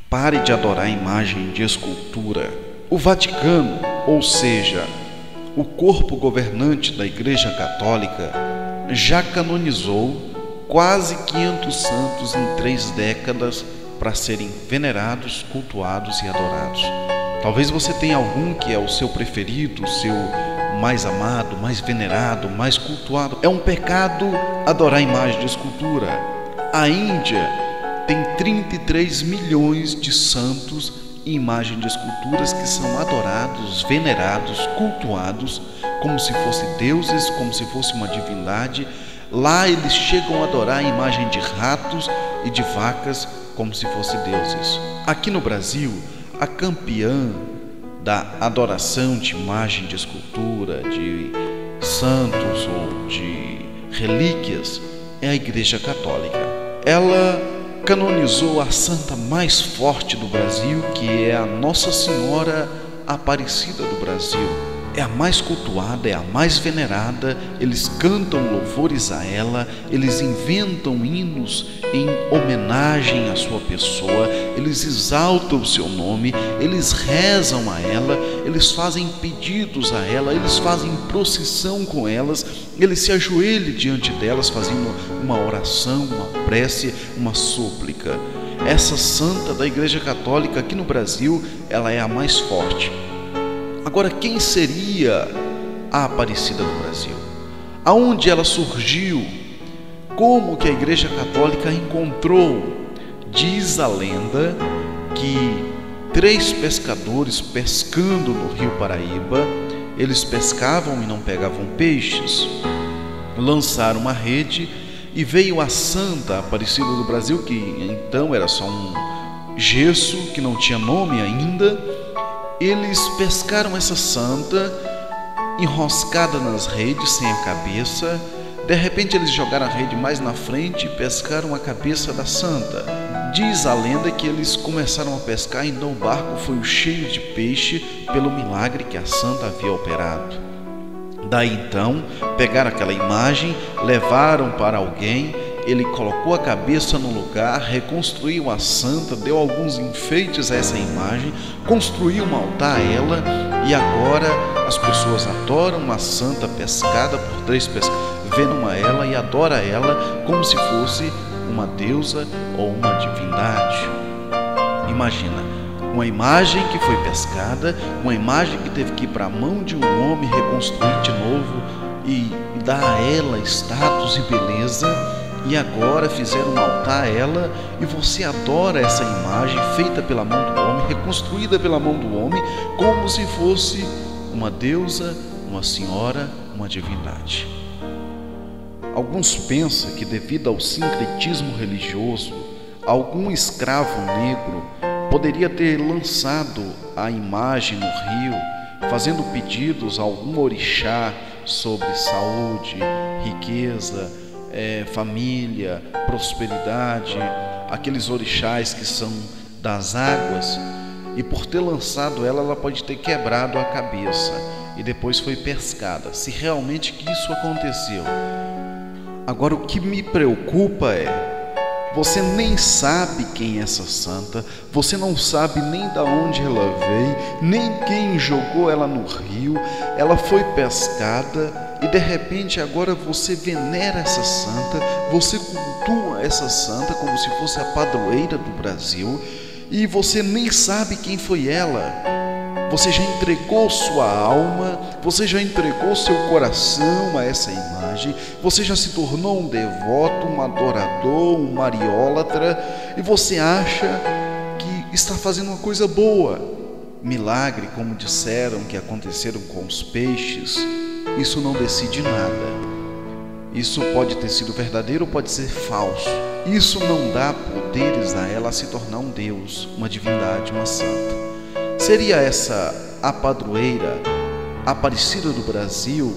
Pare de adorar a imagem de escultura. O Vaticano, ou seja, o corpo governante da Igreja Católica, já canonizou quase 500 santos em 3 décadas para serem venerados, cultuados e adorados. Talvez você tenha algum que é o seu preferido, o seu mais amado, mais venerado, mais cultuado. É um pecado adorar a imagem de escultura. A Índia tem 33 milhões de santos e imagem de esculturas que são adorados, venerados, cultuados, como se fossem deuses, como se fosse uma divindade. Lá eles chegam a adorar a imagem de ratos e de vacas como se fossem deuses. Aqui no Brasil, a campeã da adoração de imagem de escultura, de santos ou de relíquias, é a Igreja Católica. Ela canonizou a santa mais forte do Brasil, que é a Nossa Senhora Aparecida do Brasil. É a mais cultuada, é a mais venerada. Eles cantam louvores a ela, eles inventam hinos em homenagem à sua pessoa, eles exaltam o seu nome, eles rezam a ela, eles fazem pedidos a ela, eles fazem procissão com elas, eles se ajoelham diante delas fazendo uma oração, uma prece, uma súplica. Essa santa da Igreja Católica aqui no Brasil, ela é a mais forte. Agora, quem seria a Aparecida do Brasil? Aonde ela surgiu? Como que a Igreja Católica encontrou? Diz a lenda que 3 pescadores pescando no Rio Paraíba, eles pescavam e não pegavam peixes, lançaram uma rede e veio a Santa Aparecida do Brasil, que então era só um gesso, que não tinha nome ainda. Eles pescaram essa santa enroscada nas redes, sem a cabeça. De repente eles jogaram a rede mais na frente e pescaram a cabeça da santa. Diz a lenda que eles começaram a pescar e então o barco foi cheio de peixe pelo milagre que a santa havia operado. Daí então pegaram aquela imagem, levaram para alguém, ele colocou a cabeça no lugar, reconstruiu a santa, deu alguns enfeites a essa imagem, construiu um altar a ela e agora as pessoas adoram a santa pescada por 3 pescadores, veneram ela e adoram ela como se fosse uma deusa ou uma divindade. Imagina, uma imagem que foi pescada, uma imagem que teve que ir para a mão de um homem, reconstruir de novo e dar a ela status e beleza. E agora fizeram um altar a ela e você adora essa imagem feita pela mão do homem, reconstruída pela mão do homem, como se fosse uma deusa, uma senhora, uma divindade. Alguns pensam que devido ao sincretismo religioso, algum escravo negro poderia ter lançado a imagem no rio, fazendo pedidos a algum orixá sobre saúde, riqueza, família, prosperidade, aqueles orixás que são das águas, e por ter lançado ela, ela pode ter quebrado a cabeça e depois foi pescada, se realmente que isso aconteceu. Agora, o que me preocupa é, você nem sabe quem é essa santa, você não sabe nem de onde ela veio, nem quem jogou ela no rio, ela foi pescada e de repente agora você venera essa santa, você cultua essa santa como se fosse a padroeira do Brasil e você nem sabe quem foi ela. Você já entregou sua alma, você já entregou seu coração a essa imagem, você já se tornou um devoto, um adorador, um mariólatra e você acha que está fazendo uma coisa boa. Milagre, como disseram que aconteceram com os peixes, isso não decide nada. Isso pode ter sido verdadeiro ou pode ser falso. Isso não dá poderes a ela a se tornar um Deus, uma divindade, uma santa. Seria essa a padroeira, a Aparecida do Brasil,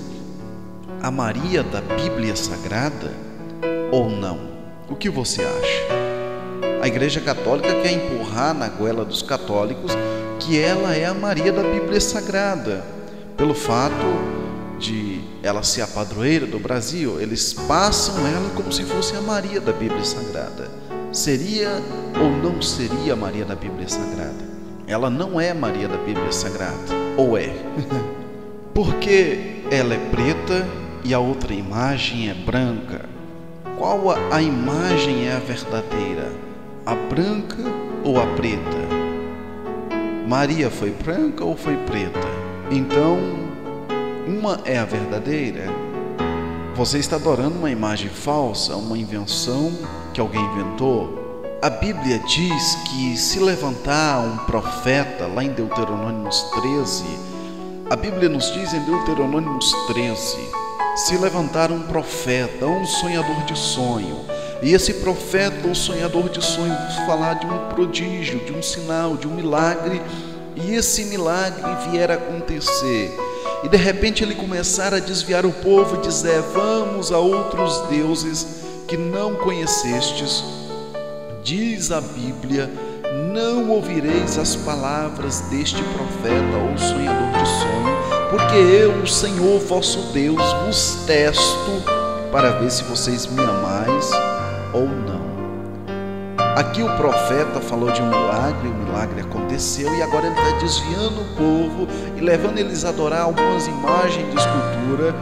a Maria da Bíblia Sagrada ou não? O que você acha? A Igreja Católica quer empurrar na goela dos católicos que ela é a Maria da Bíblia Sagrada, pelo fato de ela ser a padroeira do Brasil. Eles passam ela como se fosse a Maria da Bíblia Sagrada. seria ou não seria Maria da Bíblia Sagrada? Ela não é Maria da Bíblia Sagrada, ou é? Porque ela é preta e a outra imagem é branca. Qual a imagem é a verdadeira? A branca ou a preta? Maria foi branca ou foi preta? Então, uma é a verdadeira. Você está adorando uma imagem falsa, uma invenção que alguém inventou. A Bíblia diz que se levantar um profeta, lá em Deuteronômio 13, a Bíblia nos diz em Deuteronômio 13, se levantar um profeta, um sonhador de sonho, e esse profeta ou sonhador de sonho falar de um prodígio, de um sinal, de um milagre, e esse milagre vier a acontecer, e de repente ele começar a desviar o povo e dizer: vamos a outros deuses que não conhecestes, diz a Bíblia: não ouvireis as palavras deste profeta ou sonhador de sonho, porque eu, o Senhor vosso Deus, vos testo para ver se vocês me amais ou não. Aqui o profeta falou de um milagre, o milagre aconteceu, e agora ele está desviando o povo e levando eles a adorar algumas imagens de escultura,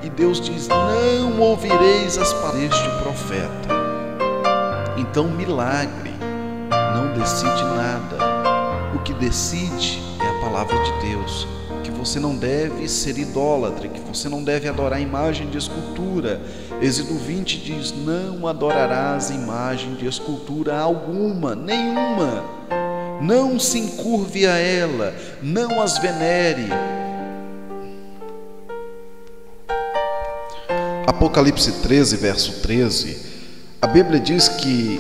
e Deus diz: não ouvireis as palavras deste profeta. Então milagre não decide nada. O que decide é a palavra de Deus, que você não deve ser idólatra, que você não deve adorar imagem de escultura. Êxodo 20 diz: não adorarás imagem de escultura alguma, nenhuma. Não se encurve a ela, não as venere. Apocalipse 13, verso 13, a Bíblia diz que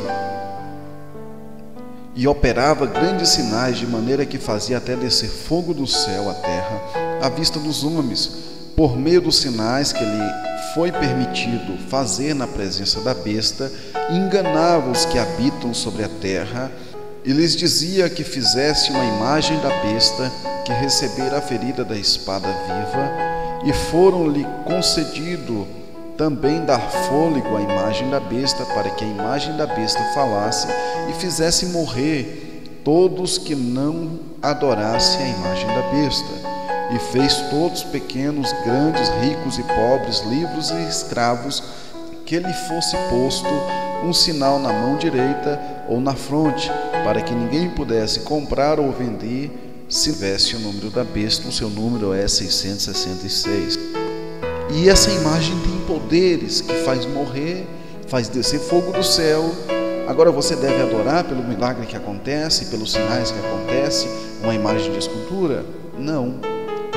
e operava grandes sinais, de maneira que fazia até descer fogo do céu à terra, à vista dos homens, por meio dos sinais que lhe foi permitido fazer na presença da besta, enganava os que habitam sobre a terra, e lhes dizia que fizesse uma imagem da besta, que recebera a ferida da espada viva, e foram-lhe concedido também dar fôlego à imagem da besta, para que a imagem da besta falasse e fizesse morrer todos que não adorassem a imagem da besta. E fez todos, pequenos, grandes, ricos e pobres, livres e escravos, que lhe fosse posto um sinal na mão direita ou na fronte, para que ninguém pudesse comprar ou vender se tivesse o número da besta. O seu número é 666. E essa imagem tem poderes, que faz morrer, faz descer fogo do céu. Agora você deve adorar pelo milagre que acontece, pelos sinais que acontecem, uma imagem de escultura? Não.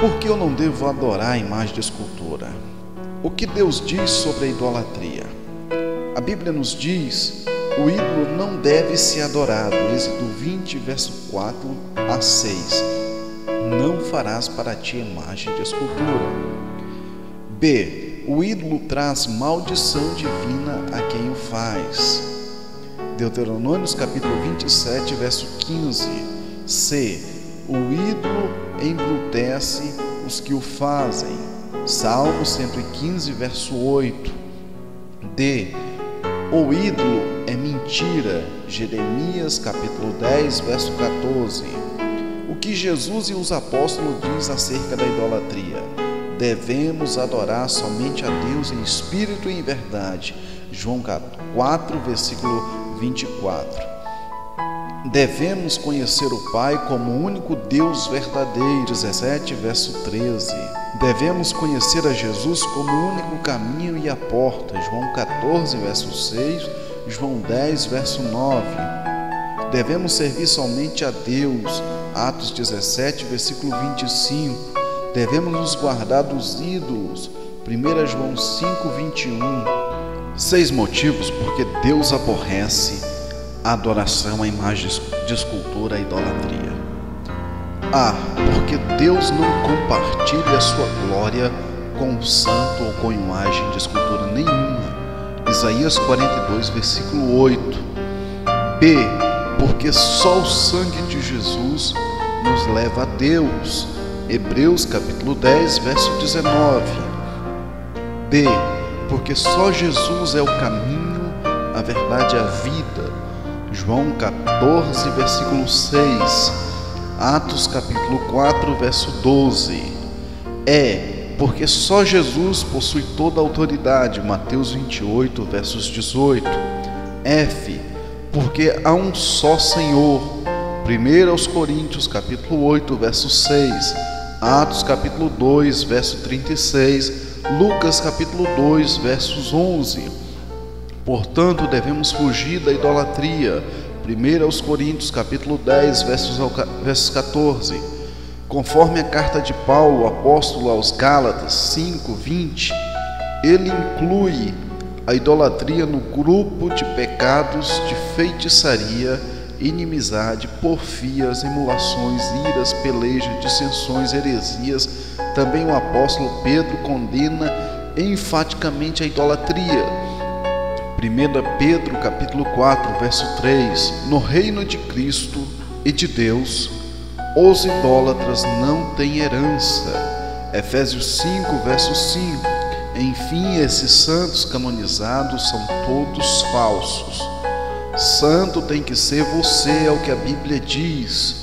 Por que eu não devo adorar a imagem de escultura? O que Deus diz sobre a idolatria? A Bíblia nos diz: o ídolo não deve ser adorado. Êxodo 20, verso 4 a 6. Não farás para ti imagem de escultura. B. O ídolo traz maldição divina a quem o faz. Deuteronômio capítulo 27, verso 15. C. O ídolo embrutece os que o fazem. Salmo 115, verso 8. D. O ídolo é mentira. Jeremias capítulo 10, verso 14. O que Jesus e os apóstolos dizem acerca da idolatria? Devemos adorar somente a Deus em espírito e em verdade. João 4, versículo 24. Devemos conhecer o Pai como o único Deus verdadeiro. 17, verso 13. Devemos conhecer a Jesus como o único caminho e a porta. João 14, verso 6. João 10, verso 9. Devemos servir somente a Deus. Atos 17, versículo 25. Devemos nos guardar dos ídolos. 1 João 5, 21. 6 motivos porque Deus aborrece a adoração à imagem de escultura, a idolatria. A. Porque Deus não compartilha a sua glória com o santo ou com imagem de escultura nenhuma. Isaías 42, versículo 8. B. Porque só o sangue de Jesus nos leva a Deus. Hebreus capítulo 10, verso 19. D. Porque só Jesus é o caminho, a verdade e a vida. João 14, versículo 6, Atos capítulo 4, verso 12. Porque só Jesus possui toda a autoridade, Mateus 28, versos 18. Porque há um só Senhor, 1 Coríntios capítulo 8, verso 6, Atos capítulo 2, verso 36, Lucas capítulo 2, versos 11. Portanto, devemos fugir da idolatria, 1 Coríntios capítulo 10, versos 14. Conforme a carta de Paulo, apóstolo aos Gálatas 5, 20, ele inclui a idolatria no grupo de pecados de feitiçaria, inimizade, porfias, emulações, iras, pelejas, dissensões, heresias. Também o apóstolo Pedro condena enfaticamente a idolatria. 1 Pedro capítulo 4, verso 3. No reino de Cristo e de Deus, os idólatras não têm herança. Efésios 5, verso 5. Enfim, esses santos canonizados são todos falsos. Santo tem que ser você, é o que a Bíblia diz.